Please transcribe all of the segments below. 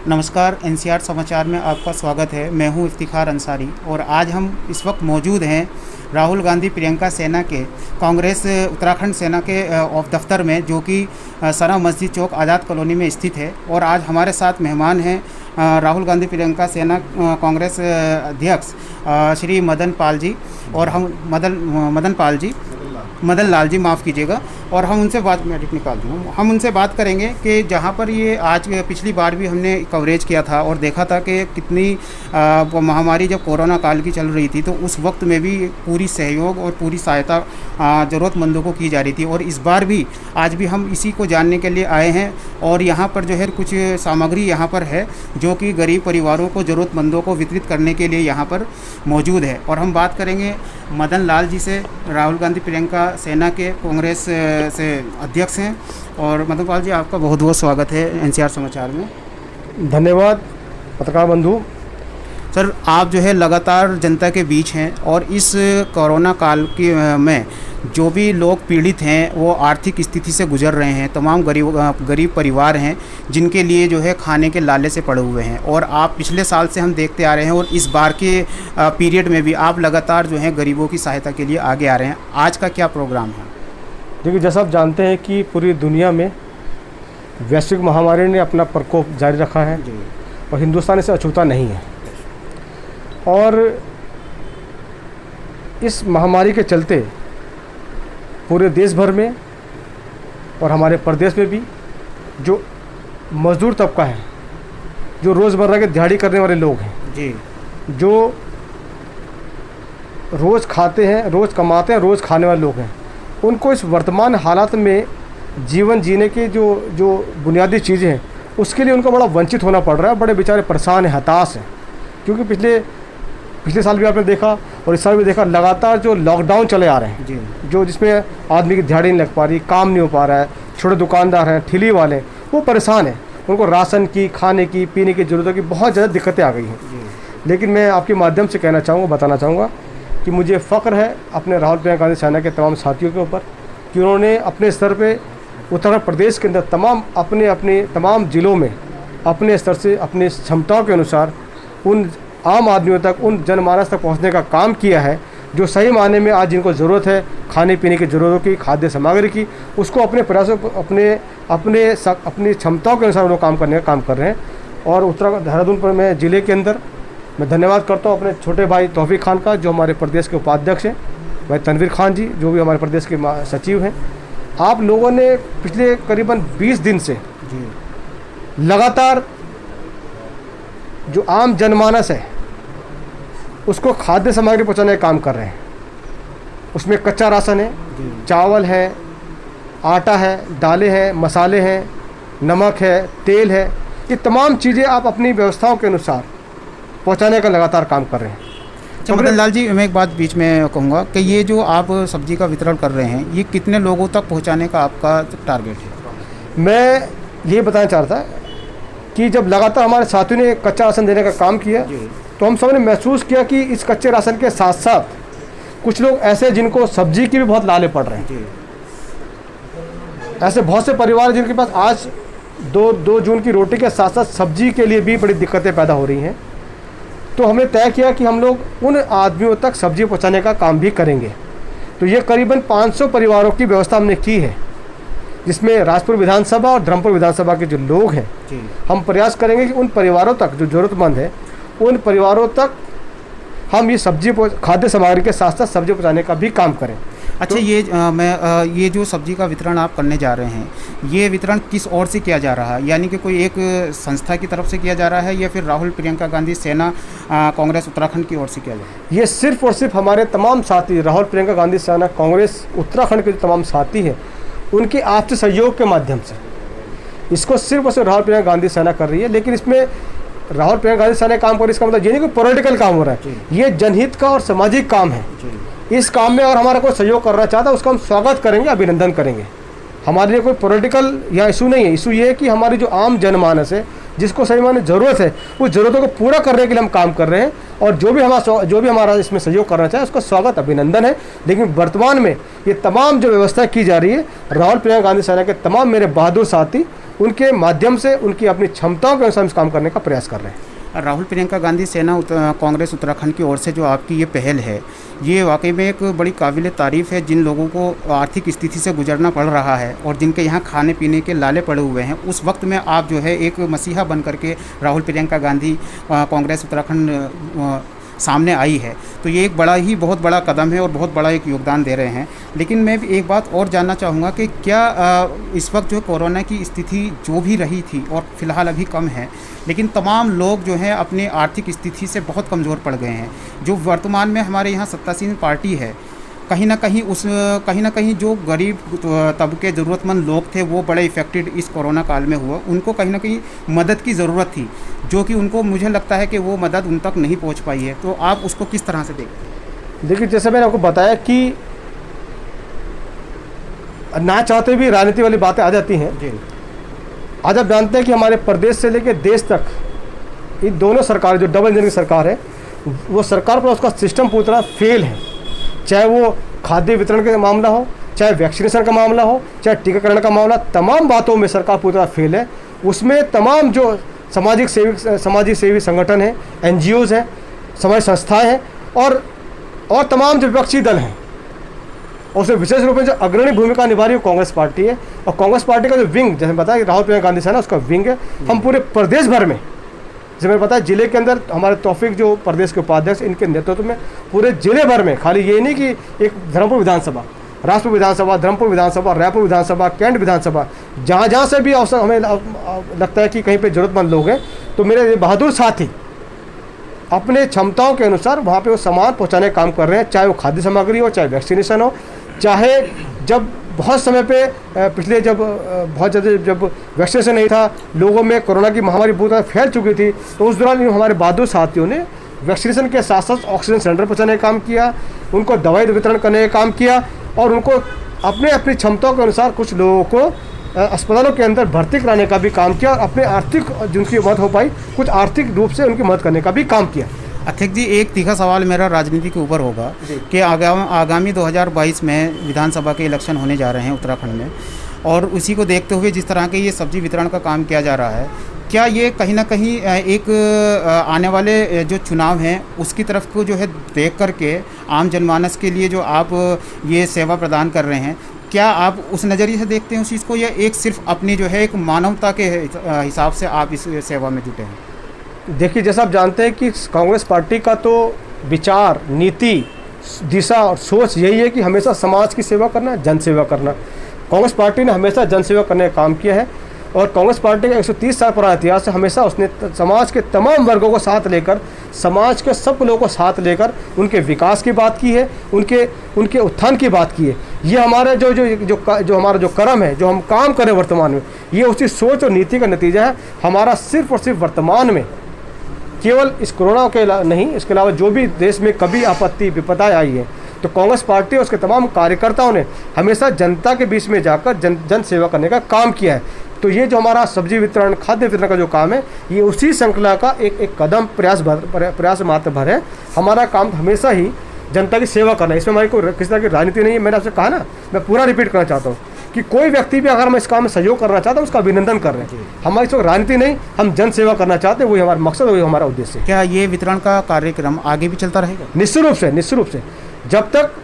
नमस्कार, एनसीआर समाचार में आपका स्वागत है। मैं हूं इफ्तिखार अंसारी और आज हम इस वक्त मौजूद हैं राहुल गांधी प्रियंका सेना के कांग्रेस उत्तराखंड सेना के ऑफ दफ्तर में, जो कि सना मस्जिद चौक आज़ाद कॉलोनी में स्थित है। और आज हमारे साथ मेहमान हैं राहुल गांधी प्रियंका सेना कांग्रेस अध्यक्ष श्री मदन लाल जी माफ़ कीजिएगा। और हम उनसे बात हम उनसे बात करेंगे कि जहाँ पर ये आज पिछली बार भी हमने कवरेज किया था और देखा था कि कितनी महामारी जब कोरोना काल की चल रही थी, तो उस वक्त में भी पूरी सहयोग और पूरी सहायता ज़रूरतमंदों को की जा रही थी। और इस बार भी आज भी हम इसी को जानने के लिए आए हैं। और यहाँ पर जो है कुछ सामग्री यहाँ पर है जो कि गरीब परिवारों को, ज़रूरतमंदों को वितरित करने के लिए यहाँ पर मौजूद है। और हम बात करेंगे मदन लाल जी से, राहुल गांधी प्रियंका सेना के कांग्रेस से अध्यक्ष हैं। और मदन लाल जी, आपका बहुत बहुत स्वागत है एनसीआर समाचार में। धन्यवाद पत्रकार बंधु। सर, आप जो है लगातार जनता के बीच हैं और इस कोरोना काल की में जो भी लोग पीड़ित हैं, वो आर्थिक स्थिति से गुजर रहे हैं, तमाम गरीब परिवार हैं जिनके लिए जो है खाने के लाले से पड़े हुए हैं। और आप पिछले साल से हम देखते आ रहे हैं और इस बार के पीरियड में भी आप लगातार जो है गरीबों की सहायता के लिए आगे आ रहे हैं। आज का क्या प्रोग्राम है? देखिए, जैसा आप जानते हैं कि पूरी दुनिया में वैश्विक महामारी ने अपना प्रकोप जारी रखा है और हिंदुस्तान इसे अछूता नहीं है। और इस महामारी के चलते पूरे देश भर में और हमारे प्रदेश में भी जो मजदूर तबका है, जो रोज़मर्रा के दिहाड़ी करने वाले लोग हैं जी, जो रोज़ खाते हैं, रोज़ कमाते हैं, रोज़ खाने वाले लोग हैं, उनको इस वर्तमान हालात में जीवन जीने की जो बुनियादी चीज़ें हैं, उसके लिए उनको बड़ा वंचित होना पड़ रहा है। बड़े बेचारे परेशान हैं, हताश हैं। क्योंकि पिछले साल भी आपने देखा और इस साल भी देखा, लगातार जो लॉकडाउन चले आ रहे हैं जी, जो जिसमें आदमी की दिहाड़ी नहीं लग पा रही, काम नहीं हो पा रहा है, छोटे दुकानदार हैं, ठेली वाले, वो परेशान हैं। उनको राशन की, खाने की, पीने की ज़रूरतों की बहुत ज़्यादा दिक्कतें आ गई हैं। लेकिन मैं आपके माध्यम से बताना चाहूँगा कि मुझे फ़ख्र है अपने राहुल प्रियंका गांधी सेना के तमाम साथियों के ऊपर कि उन्होंने अपने स्तर पे उत्तराखंड प्रदेश के अंदर अपने तमाम ज़िलों में अपने स्तर से, अपनी क्षमताओं के अनुसार उन आम आदमियों तक, उन जनमानस तक पहुंचने का काम किया है, जो सही मायने में आज जिनको ज़रूरत है खाने पीने की ज़रूरतों की, खाद्य सामग्री की, उसको अपने प्रयासों, अपनी क्षमताओं के अनुसार वो काम करने का काम कर रहे हैं। और उत्तराखंड देहरादून पर मैं ज़िले के अंदर मैं धन्यवाद करता हूँ अपने छोटे भाई तौफीक खान का, जो हमारे प्रदेश के उपाध्यक्ष हैं, भाई तनवीर खान जी, जो भी हमारे प्रदेश के सचिव हैं। आप लोगों ने पिछले करीबन 20 दिन से लगातार जो आम जनमानस है उसको खाद्य सामग्री पहुँचाने का काम कर रहे हैं। उसमें कच्चा राशन है, चावल है, आटा है, दालें हैं, मसाले हैं, नमक है, तेल है, ये तमाम चीज़ें आप अपनी व्यवस्थाओं के अनुसार पहुँचाने का लगातार काम कर रहे हैं। तो मदन लाल जी, मैं एक बात बीच में कहूँगा कि ये जो आप सब्जी का वितरण कर रहे हैं, ये कितने लोगों तक पहुँचाने का आपका टारगेट है? मैं ये बताना चाहता था कि जब लगातार हमारे साथियों ने कच्चा राशन देने का काम किया, तो हम सब ने महसूस किया कि इस कच्चे राशन के साथ साथ कुछ लोग ऐसे जिनको सब्जी की भी बहुत लाले पड़ रहे हैं। ऐसे बहुत से परिवार जिनके पास आज 2 जून की रोटी के साथ साथ सब्जी के लिए भी बड़ी दिक्कतें पैदा हो रही हैं। तो हमने तय किया कि हम लोग उन आदमियों तक सब्जी पहुंचाने का काम भी करेंगे। तो ये करीबन 500 परिवारों की व्यवस्था हमने की है, जिसमें राजपुर विधानसभा और धर्मपुर विधानसभा के जो लोग हैं, हम प्रयास करेंगे कि उन परिवारों तक जो ज़रूरतमंद है, उन परिवारों तक हम ये खाद्य सामग्री के साथ साथ सब्जी पहुँचाने का भी काम करें। अच्छा, तो ये जो सब्जी का वितरण आप करने जा रहे हैं, ये वितरण किस ओर से किया जा रहा है? यानी कि कोई एक संस्था की तरफ से किया जा रहा है या फिर राहुल प्रियंका गांधी सेना कांग्रेस उत्तराखंड की ओर से किया जा रहा है? ये सिर्फ और सिर्फ हमारे तमाम साथी, राहुल प्रियंका गांधी सेना कांग्रेस उत्तराखंड के जो तमाम साथी हैं, उनके आपसी सहयोग के माध्यम से इसको सिर्फ और सिर्फ राहुल प्रियंका गांधी सेना कर रही है। लेकिन इसमें राहुल प्रियंका गांधी सेना काम कर रही है, इसका मतलब ये नहीं कोई पॉलिटिकल काम हो रहा है, ये जनहित का और सामाजिक काम है। इस काम में अगर हमारा कोई सहयोग करना चाहता है, उसका हम स्वागत करेंगे, अभिनंदन करेंगे। हमारे लिए कोई पॉलिटिकल या इशू नहीं है। इशू ये है कि हमारी जो आम जनमानस है, जिसको सही मायने ज़रूरत है, उस ज़रूरतों को पूरा करने के लिए हम काम कर रहे हैं। और जो भी हमारा इसमें सहयोग करना चाहे, उसका स्वागत, अभिनंदन है। लेकिन वर्तमान में ये तमाम जो व्यवस्था की जा रही है, राहुल प्रियंका गांधी सेना के तमाम मेरे बहादुर साथी उनके माध्यम से उनकी अपनी क्षमताओं के अनुसार इस काम करने का प्रयास कर रहे हैं। राहुल प्रियंका गांधी सेना कांग्रेस उत्तराखंड की ओर से जो आपकी ये पहल है, ये वाकई में एक बड़ी काबिल तारीफ़ है। जिन लोगों को आर्थिक स्थिति से गुजरना पड़ रहा है और जिनके यहाँ खाने पीने के लाले पड़े हुए हैं, उस वक्त में आप जो है एक मसीहा बन करके राहुल प्रियंका गांधी कांग्रेस उत्तराखंड सामने आई है, तो ये एक बहुत बड़ा कदम है और बहुत बड़ा एक योगदान दे रहे हैं। लेकिन मैं भी एक बात और जानना चाहूँगा कि क्या इस वक्त जो कोरोना की स्थिति जो भी रही थी और फिलहाल अभी कम है, लेकिन तमाम लोग जो हैं अपनी आर्थिक स्थिति से बहुत कमज़ोर पड़ गए हैं। जो वर्तमान में हमारे यहाँ सत्तासीन पार्टी है, कहीं ना कहीं जो गरीब तबके ज़रूरतमंद लोग थे वो बड़े इफ़ेक्टेड इस कोरोना काल में हुआ। उनको कहीं ना कहीं मदद की ज़रूरत थी, जो कि उनको मुझे लगता है कि वो मदद उन तक नहीं पहुंच पाई है। तो आप उसको किस तरह से देखते हैं? देखिए, जैसे मैंने आपको बताया कि ना चाहते भी राजनीति वाली बातें आ जाती हैं। जी। आज आप जानते हैं कि हमारे प्रदेश से लेकर देश तक इन दोनों सरकार, जो डबल इंजन की सरकार है, वो सरकार पर उसका सिस्टम पूरी तरह फेल है। चाहे वो खाद्य वितरण का मामला हो, चाहे वैक्सीनेशन का मामला हो, चाहे टीकाकरण का मामला, तमाम बातों में सरकार पूरी तरह फेल है। उसमें तमाम जो समाज सेवी संगठन हैं, NGOs हैं, समाज संस्थाएं हैं और तमाम जो विपक्षी दल हैं, और उसमें विशेष रूप में जो अग्रणी भूमिका निभा रही है कांग्रेस पार्टी है। और कांग्रेस पार्टी का जो विंग, जैसे बताया कि राहुल प्रियंका गांधी सेना, उसका विंग है। हम पूरे प्रदेश भर में, जैसे मैंने बताया, जिले के अंदर हमारे तौफीक जो प्रदेश के उपाध्यक्ष, इनके नेतृत्व में पूरे जिले भर में, खाली ये नहीं कि एक धर्मपुर विधानसभा, राजपुर विधानसभा, धर्मपुर विधानसभा, रायपुर विधानसभा, कैंट विधानसभा, जहाँ से भी अवसर हमें लगता है कि कहीं पे ज़रूरतमंद लोग हैं, तो मेरे बहादुर साथी अपने क्षमताओं के अनुसार वहाँ पे वो सामान पहुँचाने का काम कर रहे हैं। चाहे वो खाद्य सामग्री हो, चाहे वैक्सीनेशन हो, चाहे जब बहुत समय पे पिछले जब वैक्सीनेशन नहीं था, लोगों में कोरोना की महामारी बहुत ज़्यादा फैल चुकी थी, तो उस दौरान हमारे बहादुर साथियों ने वैक्सीनेशन के साथ साथ ऑक्सीजन सिलेंडर पहुँचाने का काम किया, उनको दवाई वितरण करने का काम किया, और उनको अपनी क्षमताओं के अनुसार कुछ लोगों को अस्पतालों के अंदर भर्ती कराने का भी काम किया, और अपने आर्थिक जिनकी मदद हो पाई, कुछ आर्थिक रूप से उनकी मदद करने का भी काम किया। अध्यक्ष जी, एक तीखा सवाल मेरा राजनीति के ऊपर होगा कि आगामी 2022 में विधानसभा के इलेक्शन होने जा रहे हैं उत्तराखंड में, और उसी को देखते हुए जिस तरह के ये सब्जी वितरण का काम किया जा रहा है, क्या ये कहीं ना कहीं एक आने वाले जो चुनाव हैं उसकी तरफ को जो है देख करके आम जनमानस के लिए जो आप ये सेवा प्रदान कर रहे हैं, क्या आप उस नज़रिए से देखते हैं उस चीज़ को, या एक सिर्फ अपनी जो है एक मानवता के हिसाब से आप इस सेवा में जुटे हैं? देखिए, जैसा आप जानते हैं कि कांग्रेस पार्टी का तो विचार, नीति, दिशा और सोच यही है कि हमेशा समाज की सेवा करना, जन सेवा करना। कांग्रेस पार्टी ने हमेशा जन सेवा करने का काम किया है, और कांग्रेस पार्टी का 130 साल पुराना इतिहास है। हमेशा उसने समाज के तमाम वर्गों को साथ लेकर, समाज के सब लोगों को साथ लेकर उनके विकास की बात की है, उनके उत्थान की बात की है। ये हमारा जो हमारा जो कर्म है, जो हम काम करें वर्तमान में, ये उसी सोच और नीति का नतीजा है। हमारा सिर्फ और सिर्फ वर्तमान में केवल इस कोरोना के नहीं, इसके अलावा जो भी देश में कभी आपत्ति विपदाएं आई है, तो कांग्रेस पार्टी और उसके तमाम कार्यकर्ताओं ने हमेशा जनता के बीच में जाकर जन सेवा करने का काम किया है। तो ये जो हमारा सब्जी वितरण, खाद्य वितरण का जो काम है, ये उसी श्रृंखला का एक कदम, प्रयास मात्र भर है। हमारा काम हमेशा ही जनता की सेवा करना है। इसमें हमारी कोई किसी तरह की राजनीति नहीं है। मैंने आपसे कहा ना, मैं पूरा रिपीट करना चाहता हूँ कि कोई व्यक्ति भी अगर हम इस काम में सहयोग करना चाहते हैं, उसका अभिनंदन कर रहे हैं। हमारी इसमें राजनीति नहीं, हम जन सेवा करना चाहते हैं, वही हमारा मकसद, वही हमारा उद्देश्य है। क्या ये वितरण का कार्यक्रम आगे भी चलता रहेगा? निश्चित रूप से जब तक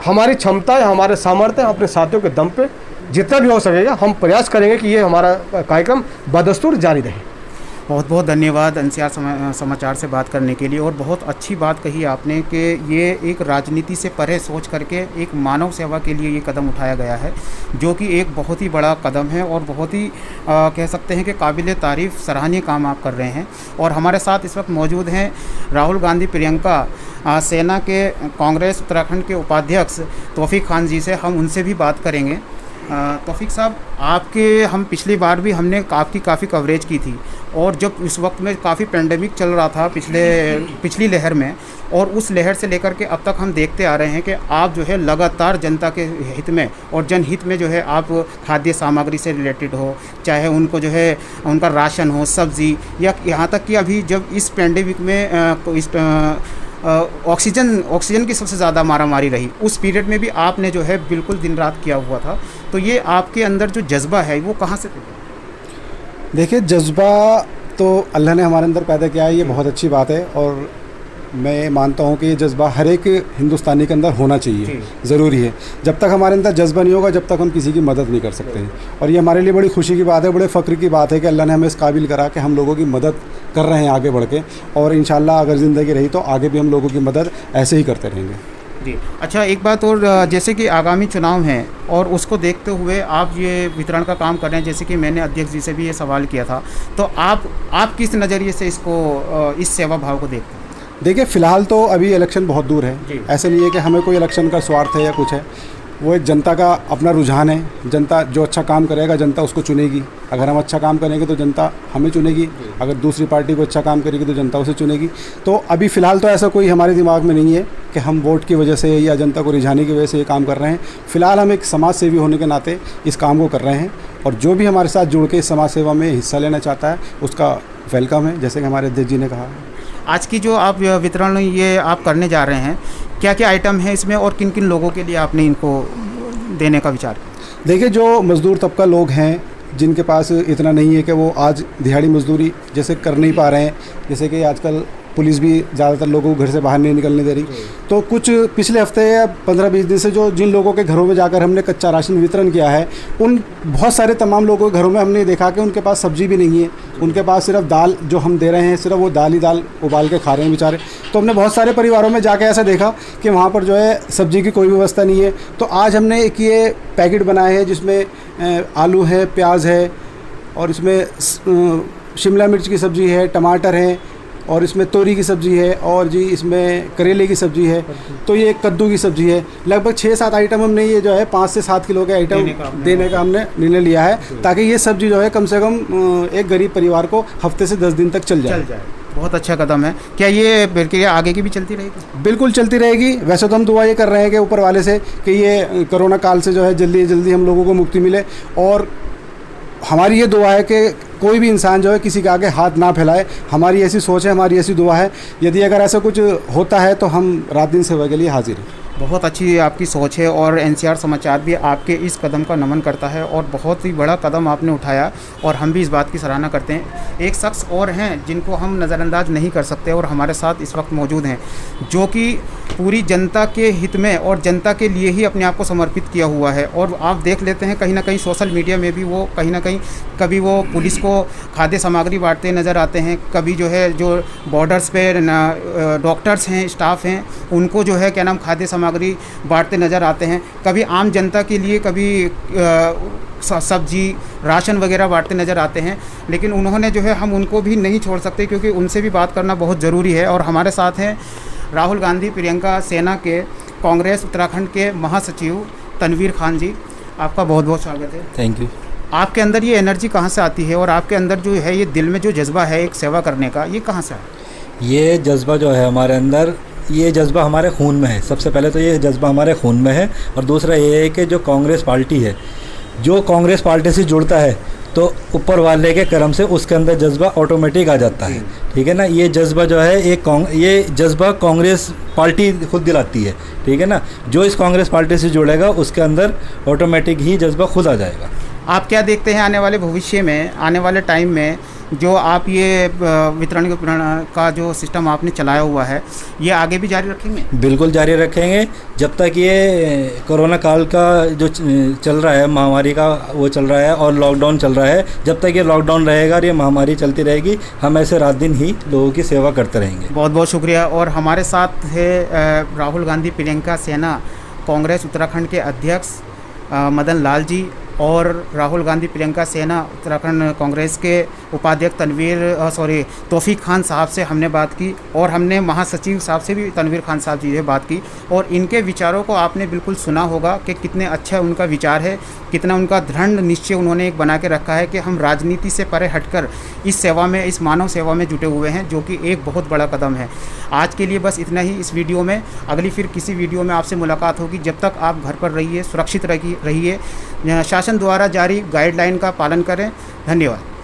हमारी क्षमता या हमारे सामर्थ्य, अपने साथियों के दम पे जितना भी हो सकेगा, हम प्रयास करेंगे कि ये हमारा कार्यक्रम बदस्तूर जारी रहे। बहुत बहुत धन्यवाद NCR समाचार से बात करने के लिए, और बहुत अच्छी बात कही आपने कि ये एक राजनीति से परे सोच करके एक मानव सेवा के लिए ये कदम उठाया गया है, जो कि एक बहुत ही बड़ा कदम है और बहुत ही कह सकते हैं कि काबिल तारीफ़, सराहनीय काम आप कर रहे हैं। और हमारे साथ इस वक्त मौजूद हैं राहुल गांधी प्रियंका सेना के कांग्रेस उत्तराखंड के उपाध्यक्ष तौफीक खान जी से हम उनसे भी बात करेंगे। तौफीक साहब, हम पिछली बार भी हमने आपकी काफ़ी कवरेज की थी, और जब इस वक्त में काफ़ी पेंडेमिक चल रहा था पिछली लहर में, और उस लहर से लेकर के अब तक हम देखते आ रहे हैं कि आप जो है लगातार जनता के हित में और जनहित में जो है आप खाद्य सामग्री से रिलेटेड हो, चाहे उनको जो है उनका राशन हो, सब्ज़ी, या यहाँ तक कि अभी जब इस पेंडेमिक में ऑक्सीजन की सबसे ज़्यादा मारामारी रही, उस पीरियड में भी आपने जो है बिल्कुल दिन रात किया हुआ था। तो ये आपके अंदर जो जज्बा है वो कहाँ से पैदा? देखिए, जज्बा तो अल्लाह ने हमारे अंदर पैदा किया है, ये बहुत अच्छी बात है और मैं मानता हूँ कि ये जज्बा हर एक हिंदुस्तानी के अंदर होना चाहिए, ज़रूरी है। जब तक हमारे अंदर जज्बा नहीं होगा, जब तक हम किसी की मदद नहीं कर सकते हैं। और ये हमारे लिए बड़ी खुशी की बात है, बड़े फ़ख्र की बात है कि अल्लाह ने हमें इस काबिल करा कि हम लोगों की मदद कर रहे हैं आगे बढ़ के, और इंशाल्लाह अगर ज़िंदगी रही तो आगे भी हम लोगों की मदद ऐसे ही करते रहेंगे। जी, अच्छा, एक बात और, जैसे कि आगामी चुनाव हैं और उसको देखते हुए आप ये वितरण का काम कर रहे हैं, जैसे कि मैंने अध्यक्ष जी से भी ये सवाल किया था, तो आप किस नज़रिए से इसको, इस सेवा भाव को देखते हैं? देखिए, फ़िलहाल तो अभी इलेक्शन बहुत दूर है, ऐसे नहीं है कि हमें कोई इलेक्शन का स्वार्थ है या कुछ है। वो एक जनता का अपना रुझान है। जनता जो अच्छा काम करेगा जनता उसको चुनेगी। अगर हम अच्छा काम करेंगे तो जनता हमें चुनेगी, अगर दूसरी पार्टी को अच्छा काम करेगी तो जनता उसे चुनेगी। तो अभी फ़िलहाल तो ऐसा कोई हमारे दिमाग में नहीं है कि हम वोट की वजह से या जनता को रिझाने की वजह से ये काम कर रहे हैं। फ़िलहाल हम एक समाज सेवी होने के नाते इस काम को कर रहे हैं, और जो भी हमारे साथ जुड़ के इस समाज सेवा में हिस्सा लेना चाहता है उसका वेलकम है, जैसे कि हमारे अध्यक्ष जी ने कहा। आज की जो आप वितरण ये आप करने जा रहे हैं, क्या क्या आइटम है इसमें और किन किन लोगों के लिए आपने इनको देने का विचार किया? देखिए, जो मज़दूर तबका लोग हैं जिनके पास इतना नहीं है कि वो आज दिहाड़ी मजदूरी जैसे कर नहीं पा रहे हैं, जैसे कि आजकल पुलिस भी ज़्यादातर लोगों को घर से बाहर नहीं निकलने दे रही, तो कुछ पिछले हफ्ते या 15-20 दिन से जो जिन लोगों के घरों में जाकर हमने कच्चा राशन वितरण किया है, उन बहुत सारे तमाम लोगों के घरों में हमने देखा कि उनके पास सब्ज़ी भी नहीं है, उनके पास सिर्फ दाल जो हम दे रहे हैं, सिर्फ वो दाल ही दाल उबाल के खा रहे हैं बेचारे। तो हमने बहुत सारे परिवारों में जाके ऐसा देखा कि वहाँ पर जो है सब्ज़ी की कोई व्यवस्था नहीं है। तो आज हमने एक ये पैकेट बनाए हैं जिसमें आलू है, प्याज है, और इसमें शिमला मिर्च की सब्ज़ी है, टमाटर है, और इसमें तोरी की सब्ज़ी है, और जी इसमें करेले की सब्ज़ी है, तो ये कद्दू की सब्ज़ी है। लगभग 6-7 आइटम हमने ये जो है 5 से 7 किलो के आइटम देने का हमने निर्णय लिया है, ताकि ये सब्ज़ी जो है कम से कम एक गरीब परिवार को हफ्ते से 10 दिन तक चल जाए। बहुत अच्छा कदम है। क्या ये प्रक्रिया आगे की भी चलती रहेगी? बिल्कुल चलती रहेगी। वैसे तो हम दुआ ये कर रहे हैं कि ऊपर वाले से कि ये कोरोना काल से जो है जल्दी जल्दी हम लोगों को मुक्ति मिले, और हमारी ये दुआ है कि कोई भी इंसान जो है किसी के आगे हाथ ना फैलाए। हमारी ऐसी सोच है, हमारी ऐसी दुआ है। यदि अगर ऐसा कुछ होता है तो हम रात दिन सेवा के लिए हाजिर हैं। बहुत अच्छी आपकी सोच है, और एनसीआर समाचार भी आपके इस कदम का नमन करता है, और बहुत ही बड़ा कदम आपने उठाया, और हम भी इस बात की सराहना करते हैं। एक शख्स और हैं जिनको हम नज़रअंदाज नहीं कर सकते, और हमारे साथ इस वक्त मौजूद हैं, जो कि पूरी जनता के हित में और जनता के लिए ही अपने आप को समर्पित किया हुआ है। और आप देख लेते हैं कहीं ना कहीं सोशल मीडिया में भी वो कहीं ना कहीं कभी वो पुलिस को खाद्य सामग्री बांटते नज़र आते हैं, कभी जो है जो बॉर्डर्स पे डॉक्टर्स हैं, स्टाफ हैं, उनको जो है क्या नाम खाद्य सामग्री बांटते नज़र आते हैं, कभी आम जनता के लिए कभी सब्जी राशन वगैरह बांटते नज़र आते हैं। लेकिन उन्होंने जो है हम उनको भी नहीं छोड़ सकते, क्योंकि उनसे भी बात करना बहुत ज़रूरी है। और हमारे साथ हैं राहुल गांधी प्रियंका सेना के कांग्रेस उत्तराखंड के महासचिव तनवीर खान जी। आपका बहुत बहुत स्वागत है। Thank you. आपके अंदर ये एनर्जी कहाँ से आती है, और आपके अंदर जो है ये दिल में जो जज्बा है एक सेवा करने का, ये कहाँ से है? ये जज्बा जो है हमारे अंदर, ये जज्बा हमारे खून में है। सबसे पहले तो ये जज्बा हमारे खून में है, और दूसरा ये है कि जो कांग्रेस पार्टी है, जो कांग्रेस पार्टी से जुड़ता है तो ऊपर वाले के करम से उसके अंदर जज्बा ऑटोमेटिक आ जाता है। ठीक है ना। ये जज्बा जो है ये जज्बा कांग्रेस पार्टी खुद दिलाती है। ठीक है ना। जो इस कांग्रेस पार्टी से जुड़ेगा उसके अंदर ऑटोमेटिक ही जज्बा खुद आ जाएगा। आप क्या देखते हैं आने वाले भविष्य में, आने वाले टाइम में जो आप ये वितरण का जो सिस्टम आपने चलाया हुआ है, ये आगे भी जारी रखेंगे? बिल्कुल जारी रखेंगे। जब तक ये कोरोना काल का जो चल रहा है, महामारी का वो चल रहा है, और लॉकडाउन चल रहा है, जब तक ये लॉकडाउन रहेगा और ये महामारी चलती रहेगी, हम ऐसे रात दिन ही लोगों की सेवा करते रहेंगे। बहुत बहुत शुक्रिया। और हमारे साथ है राहुल गांधी प्रियंका सेना कांग्रेस उत्तराखंड के अध्यक्ष मदन लाल जी, और राहुल गांधी प्रियंका सेना उत्तराखंड कांग्रेस के उपाध्यक्ष तौफीक खान साहब से हमने बात की, और हमने महासचिव साहब से भी तनवीर खान साहब जी से बात की, और इनके विचारों को आपने बिल्कुल सुना होगा कि कितने अच्छा उनका विचार है, कितना उनका दृढ़ निश्चय उन्होंने एक बना के रखा है कि हम राजनीति से परे हटकर इस सेवा में, इस मानव सेवा में जुटे हुए हैं, जो कि एक बहुत बड़ा कदम है। आज के लिए बस इतना ही इस वीडियो में। अगली फिर किसी वीडियो में आपसे मुलाकात होगी। जब तक आप घर पर रहिए, सुरक्षित रहिए, शासन द्वारा जारी गाइडलाइन का पालन करें। धन्यवाद।